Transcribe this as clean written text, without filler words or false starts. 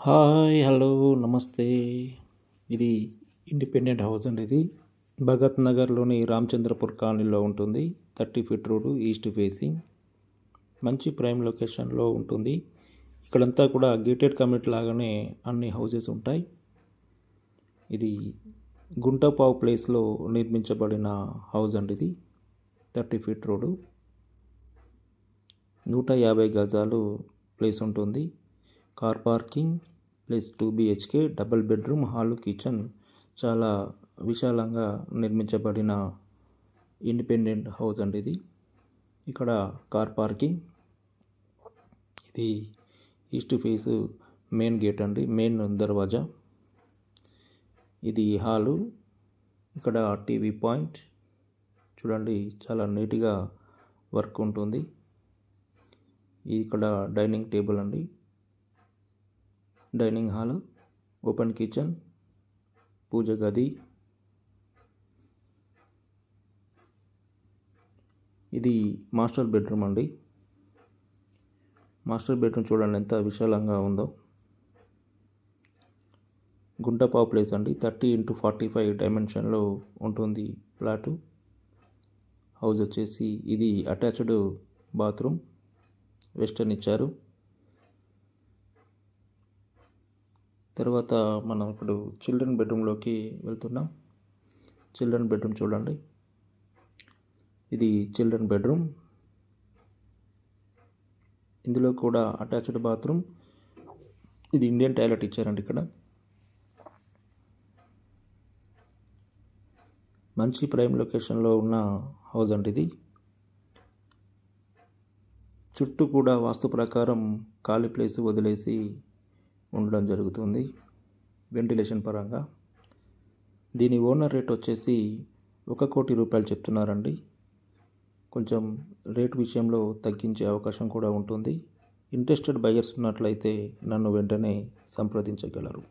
Hi hello నమస్తే. ఇది independent house అండి. ఇది భగత్ నగర్లోని రామచంద్రపూర్ కాలనీలో ఉంటుంది. 30 ఫీట్ రోడ్డు, ఈస్ట్ ఫేసింగ్, మంచి ప్రైమ్ లొకేషన్లో ఉంటుంది. ఇక్కడంతా కూడా గేటెడ్ కమ్యూనిటీ లాగానే అన్ని హౌసెస్ ఉంటాయి. ఇది గుంటపావు ప్లేస్లో నిర్మించబడిన హౌస్ అండి. ఇది 30 ఫీట్ రోడ్డు, 150 గజాలు ప్లేస్ ఉంటుంది. Car parking plus 2 BHK, double bedroom, hall, kitchen, చాలా విశాలంగా నిర్మించబడిన ఇండిపెండెంట్ హౌస్ అండి. ఇది ఇక్కడ కార్ పార్కింగ్, ఇది ఈస్ట్ ఫేస్ మెయిన్ గేట్ అండి, మెయిన్ దర్వాజా. ఇది హాలు, ఇక్కడ టీవీ పాయింట్ చూడండి, చాలా నీట్గా వర్క్ ఉంటుంది. ఇక్కడ డైనింగ్ టేబుల్ అండి, డైనింగ్ హాల్, ఓపెన్ కిచెన్, పూజ గది. ఇది మాస్టర్ బెడ్రూమ్ అండి. మాస్టర్ బెడ్రూమ్ చూడండి ఎంత విశాలంగా ఉందో. గుంటపావు ప్లేస్ అండి, 30x45 డైమెన్షన్లో ఉంటుంది ఫ్లాటు. హౌస్ వచ్చేసి ఇది అటాచ్డ్ బాత్రూమ్, వెస్టర్న్ ఇచ్చారు. తర్వాత మనం ఇప్పుడు చిల్డ్రన్ బెడ్రూమ్లోకి వెళ్తున్నాం. చిల్డ్రన్ బెడ్రూమ్ చూడండి, ఇది చిల్డ్రన్ బెడ్రూమ్. ఇందులో కూడా అటాచ్డ్ బాత్రూమ్, ఇది ఇండియన్ టాయిలెట్ ఇచ్చారండి. ఇక్కడ మంచి ప్రైమ్ లొకేషన్లో ఉన్న హౌస్ అండి. ఇది చుట్టూ కూడా వాస్తు ప్రకారం ఖాళీ ప్లేస్ వదిలేసి ఉండడం జరుగుతుంది వెంటిలేషన్ పరంగా. దీని ఓనర్ రేట్ వచ్చేసి 1 కోటి రూపాయలు చెప్తున్నారండి. కొంచెం రేట్ విషయంలో తగ్గించే అవకాశం కూడా ఉంటుంది. ఇంట్రెస్టెడ్ బయర్స్ ఉన్నట్లయితే నన్ను వెంటనే సంప్రదించగలరు.